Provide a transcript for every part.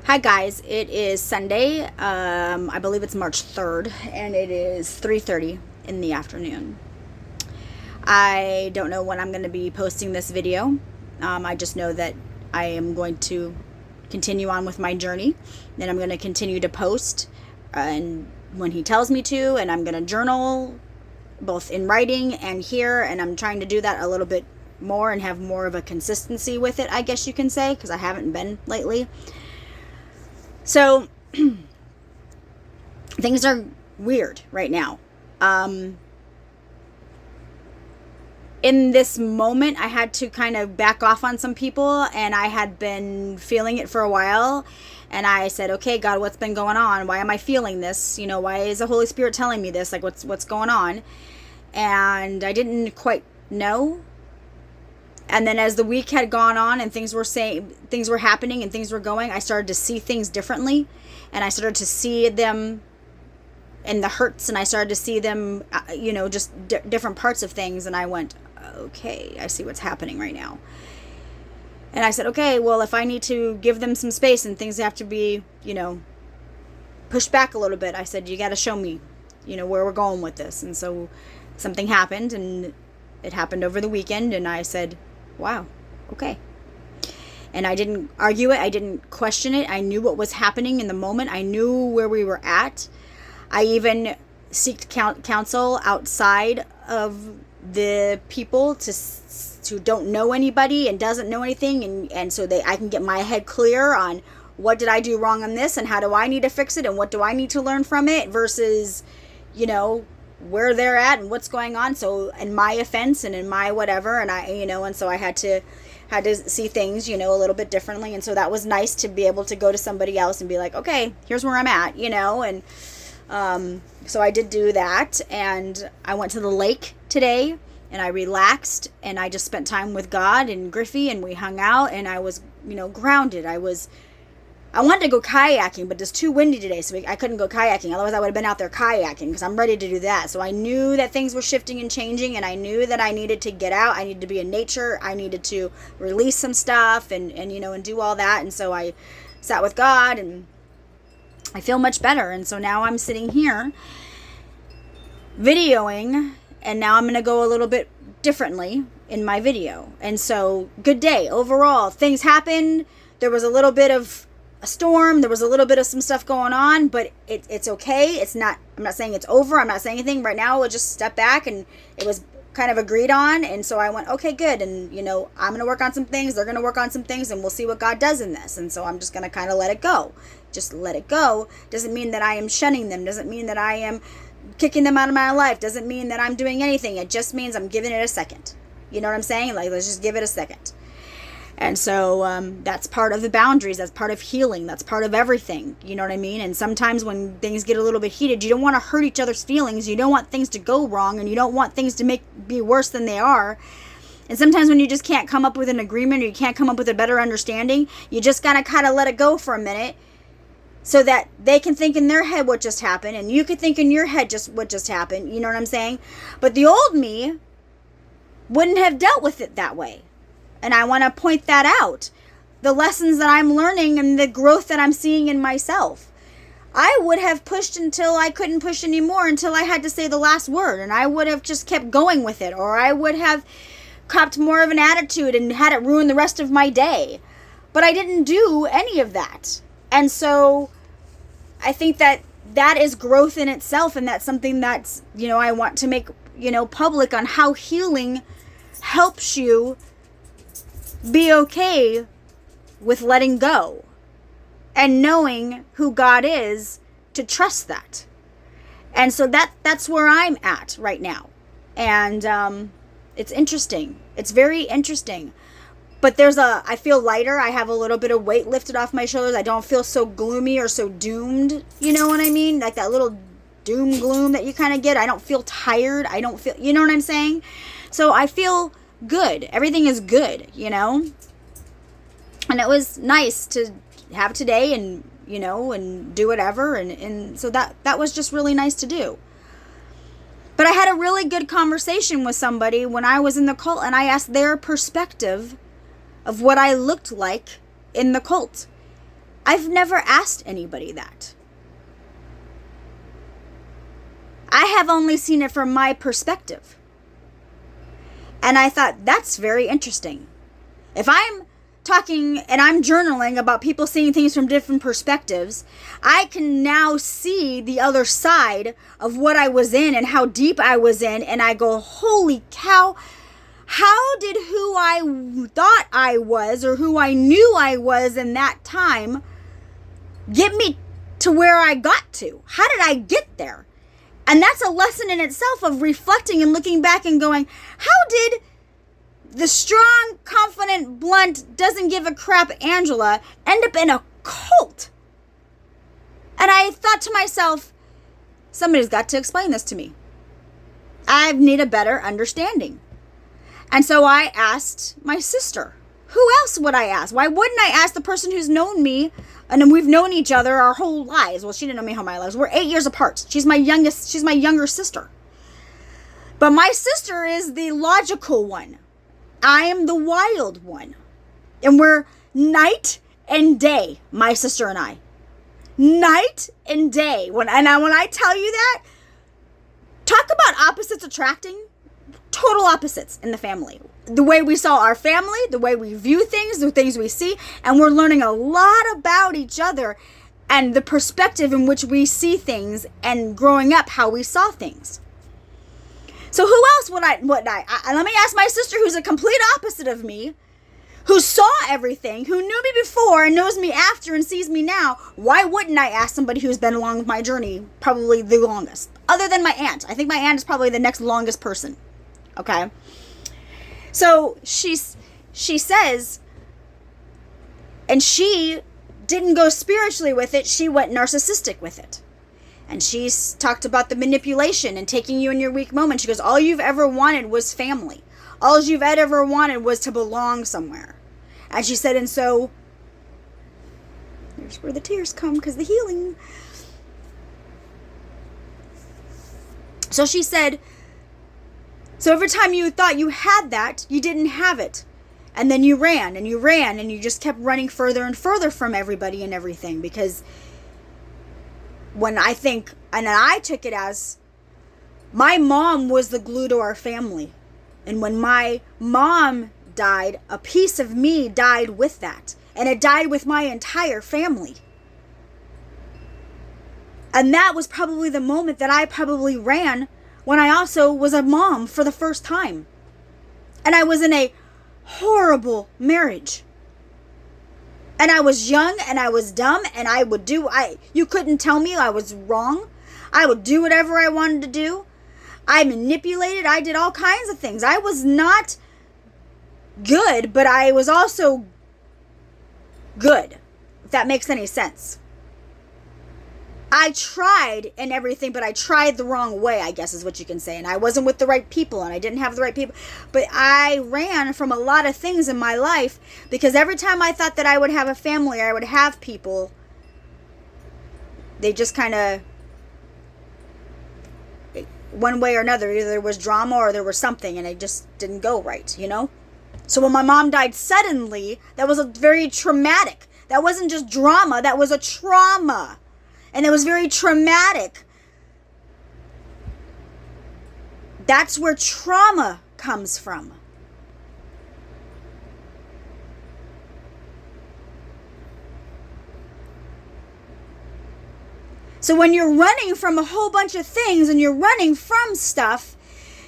Hi guys, it is Sunday. I believe it's March 3rd, and it is 3:30 in the afternoon. I don't know when I'm going to be posting this video. I just know that I am going to continue on with my journey. Then I'm going to continue to post, and when he tells me to, and I'm going to journal both in writing and here, and I'm trying to do that a little bit more and have more of a consistency with it, I guess you can say, because I haven't been lately. So things are weird right now. In this moment, I had to kind of back off on some people, and I had been feeling it for a while. And I said, okay, God, what's been going on? Why am I feeling this? Why is the Holy Spirit telling me this? Like, what's going on? And I didn't quite know. And then as the week had gone on and things were happening and things were going, I started to see things differently, and I started to see them in the hurts, and I started to see them, just different parts of things. And I went, okay, I see what's happening right now. And I said, okay, well, if I need to give them some space and things have to be, pushed back a little bit, I said, you got to show me, where we're going with this. And so something happened, and it happened over the weekend, and I said, wow, okay. And I didn't argue it. I didn't question it. I knew what was happening in the moment. I knew where we were at. I even seeked counsel outside of the people who don't know anybody and doesn't know anything, and so I can get my head clear on what did I do wrong on this, and how do I need to fix it, and what do I need to learn from it, versus, where they're at and what's going on. So in my offense and in my whatever, and and so I had to see things, a little bit differently. And so that was nice to be able to go to somebody else and be like, okay, here's where I'm at, and so I did do that. And I went to the lake today, and I relaxed, and I just spent time with God and Griffey, and we hung out, and I was, grounded. I wanted to go kayaking, but it's too windy today, so I couldn't go kayaking. Otherwise, I would have been out there kayaking, because I'm ready to do that. So I knew that things were shifting and changing, and I knew that I needed to get out. I needed to be in nature. I needed to release some stuff and do all that. And so I sat with God, and I feel much better. And so now I'm sitting here videoing, and now I'm going to go a little bit differently in my video. And so, good day overall. Things happened. There was a little bit of a storm. There was a little bit of some stuff going on, but it's okay. I'm not saying it's over. I'm not saying anything right now. We'll just step back, and it was kind of agreed on. And so I went, okay, good. And, I'm going to work on some things. They're going to work on some things, and we'll see what God does in this. And so I'm just going to kind of let it go. Just let it go. Doesn't mean that I am shunning them. Doesn't mean that I am kicking them out of my life. Doesn't mean that I'm doing anything. It just means I'm giving it a second. You know what I'm saying? Like, let's just give it a second. And so that's part of the boundaries. That's part of healing. That's part of everything. You know what I mean? And sometimes when things get a little bit heated, you don't want to hurt each other's feelings. You don't want things to go wrong, and you don't want things to be worse than they are. And sometimes when you just can't come up with an agreement, or you can't come up with a better understanding, you just gotta kind of let it go for a minute, so that they can think in their head what just happened, and you can think in your head just what just happened. You know what I'm saying? But the old me wouldn't have dealt with it that way. And I want to point that out. The lessons that I'm learning and the growth that I'm seeing in myself. I would have pushed until I couldn't push anymore, until I had to say the last word. And I would have just kept going with it. Or I would have copped more of an attitude and had it ruin the rest of my day. But I didn't do any of that. And so I think that is growth in itself. And that's something that's, I want to make, public, on how healing helps you be okay with letting go and knowing who God is, to trust that. And so that's where I'm at right now. And it's interesting. It's very interesting. But I feel lighter. I have a little bit of weight lifted off my shoulders. I don't feel so gloomy or so doomed. You know what I mean? Like that little doom gloom that you kind of get. I don't feel tired. I don't feel, you know what I'm saying? So I feel good. Everything is good, and it was nice to have today, and and do whatever, and so that was just really nice to do. But I had a really good conversation with somebody when I was in the cult, and I asked their perspective of what I looked like in the cult. I've never asked anybody that. I have only seen it from my perspective. And I thought, that's very interesting. If I'm talking and I'm journaling about people seeing things from different perspectives, I can now see the other side of what I was in and how deep I was in. And I go, holy cow, how did who I thought I was or who I knew I was in that time get me to where I got to? How did I get there? And that's a lesson in itself of reflecting and looking back and going, how did the strong, confident, blunt, doesn't give a crap Angela end up in a cult? And I thought to myself, somebody's got to explain this to me. I need a better understanding. And so I asked my sister. Who else would I ask? Why wouldn't I ask the person who's known me, and we've known each other our whole lives? Well, she didn't know me all my lives. We're 8 years apart. She's my younger sister. But my sister is the logical one. I am the wild one. And we're night and day, my sister and I. Night and day. When I tell you that, talk about opposites attracting. Total opposites in the family. The way we saw our family, the way we view things, the things we see, and we're learning a lot about each other and the perspective in which we see things and growing up how we saw things. So who else would I let me ask my sister, who's a complete opposite of me, who saw everything, who knew me before and knows me after and sees me now. Why wouldn't I ask somebody who's been along with my journey probably the longest? Other than my aunt. I think my aunt is probably the next longest person. Okay? So she says, and she didn't go spiritually with it, she went narcissistic with it. And she's talked about the manipulation and taking you in your weak moments. She goes, all you've ever wanted was family. All you've ever wanted was to belong somewhere. And she said, and so, there's where the tears come, because the healing. So she said, so every time you thought you had that, you didn't have it. And then you ran and you ran and you just kept running further and further from everybody and everything. Because when I think, and I took it as, my mom was the glue to our family. And when my mom died, a piece of me died with that. And it died with my entire family. And that was probably the moment that I probably ran when I also was a mom for the first time. And I was in a horrible marriage. And I was young and I was dumb and you couldn't tell me I was wrong. I would do whatever I wanted to do. I manipulated. I did all kinds of things. I was not good, but I was also good, if that makes any sense. I tried and everything, but I tried the wrong way, I guess is what you can say. And I wasn't with the right people and I didn't have the right people. But I ran from a lot of things in my life because every time I thought that I would have a family, I would have people, they just kind of, one way or another, either there was drama or there was something and it just didn't go right, you know? So when my mom died suddenly, that was a very traumatic. That wasn't just drama, that was a trauma. And it was very traumatic. That's where trauma comes from. So when you're running from a whole bunch of things and you're running from stuff,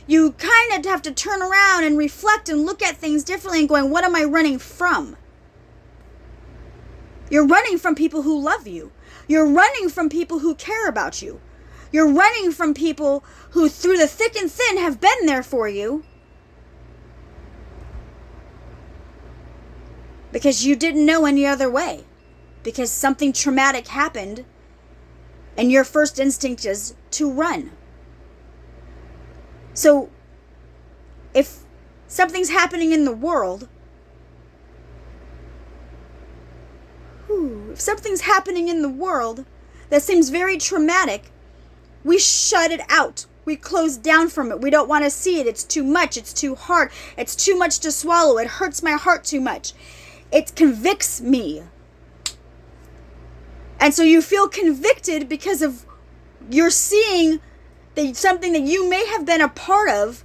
you kind of have to turn around and reflect and look at things differently and going, what am I running from? You're running from people who love you. You're running from people who care about you. You're running from people who, through the thick and thin, have been there for you. Because you didn't know any other way. Because something traumatic happened, and your first instinct is to run. So, if something's happening in the world, if something's happening in the world that seems very traumatic, we shut it out. We close down from it. We don't want to see it. It's too much. It's too hard. It's too much to swallow. It hurts my heart too much. It convicts me. And so you feel convicted because of you're seeing that something that you may have been a part of,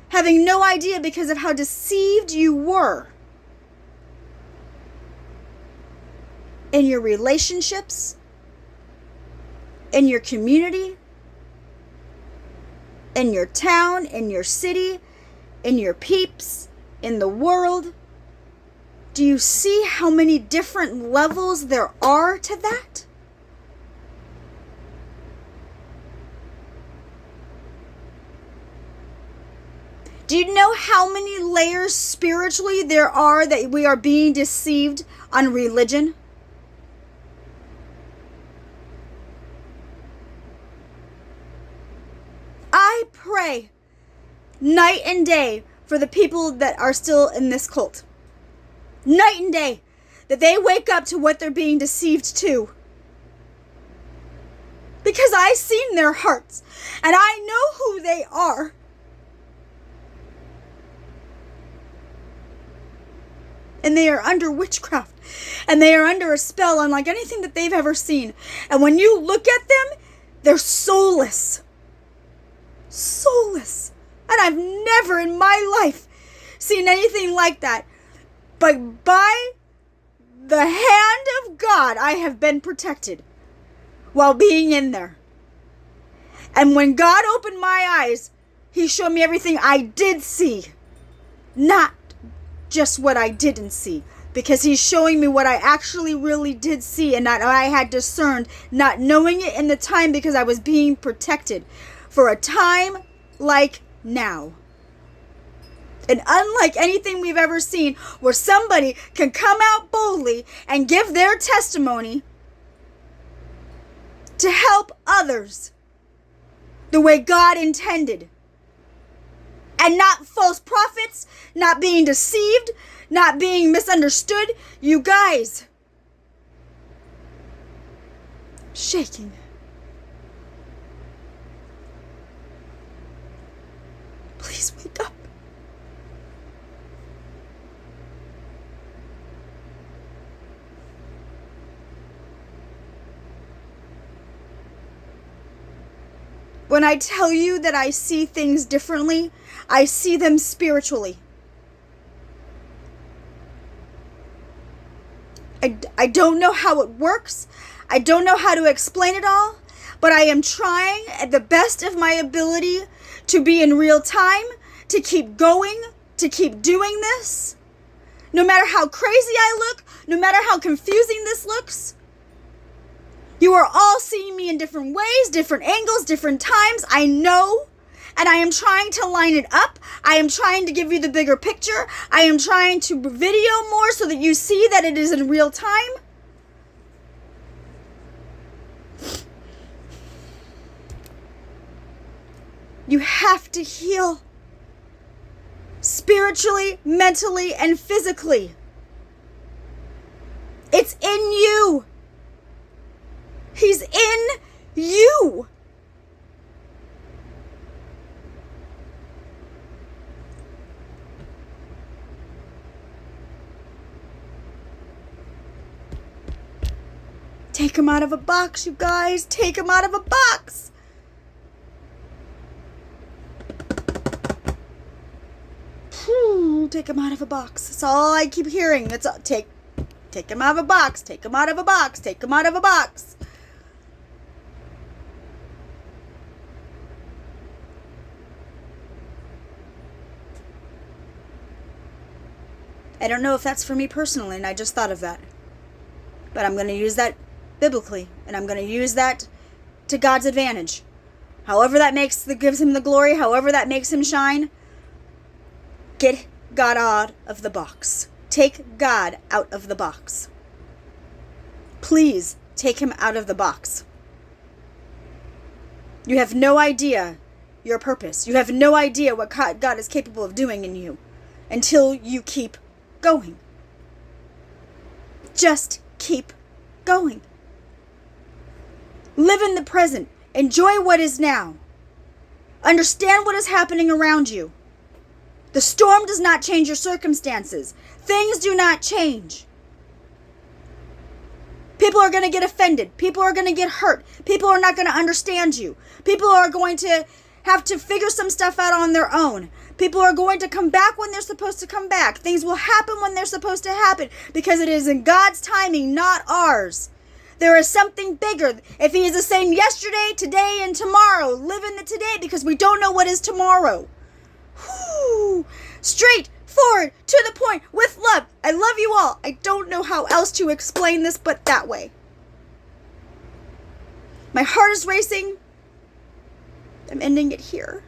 having no idea because of how deceived you were in your relationships, in your community, in your town, in your city, in your peeps, in the world. Do you see how many different levels there are to that? Do you know how many layers spiritually there are that we are being deceived on religion? I pray night and day for the people that are still in this cult. Night and day. That they wake up to what they're being deceived to. Because I've seen their hearts. And I know who they are. And they are under witchcraft. And they are under a spell unlike anything that they've ever seen. And when you look at them, they're soulless. Soulless. And I've never in my life seen anything like that. But by the hand of God, I have been protected while being in there. And when God opened my eyes, He showed me everything I did see. Not just what I didn't see. Because He's showing me what I actually really did see and that I had discerned, not knowing it in the time because I was being protected for a time like now. And unlike anything we've ever seen, where somebody can come out boldly and give their testimony to help others the way God intended. And not false prophets, not being deceived, not being misunderstood. You guys. Shaking. Please wake up. When I tell you that I see things differently, I see them spiritually. I don't know how it works. I don't know how to explain it all, but I am trying at the best of my ability to be in real time, to keep going, to keep doing this. No matter how crazy I look, no matter how confusing this looks, you are all seeing me in different ways, different angles, different times. I know. And I am trying to line it up. I am trying to give you the bigger picture. I am trying to video more so that you see that it is in real time. You have to heal. Spiritually, mentally, and physically. It's in you. He's in you. Take him out of a box, you guys. Take him out of a box. Take him out of a box. That's all I keep hearing. That's all. Take him out of a box. Take him out of a box. Take him out of a box. I don't know if that's for me personally, and I just thought of that. But I'm going to use that biblically, and I'm going to use that to God's advantage. However that gives him the glory, however that makes him shine, get God out of the box. Take God out of the box. Please take him out of the box. You have no idea your purpose. You have no idea what God is capable of doing in you until you keep going. Just keep going. Live in the present. Enjoy what is now. Understand what is happening around you. The storm does not change your circumstances. Things do not change. People are going to get offended. People are going to get hurt. People are not going to understand you. People are going to have to figure some stuff out on their own. People are going to come back when they're supposed to come back. Things will happen when they're supposed to happen because it is in God's timing, not ours. There is something bigger. If he is the same yesterday, today, and tomorrow, live in the today because we don't know what is tomorrow. Whew. Straight forward, to the point, with love. I love you all. I don't know how else to explain this but that way. My heart is racing. I'm ending it here.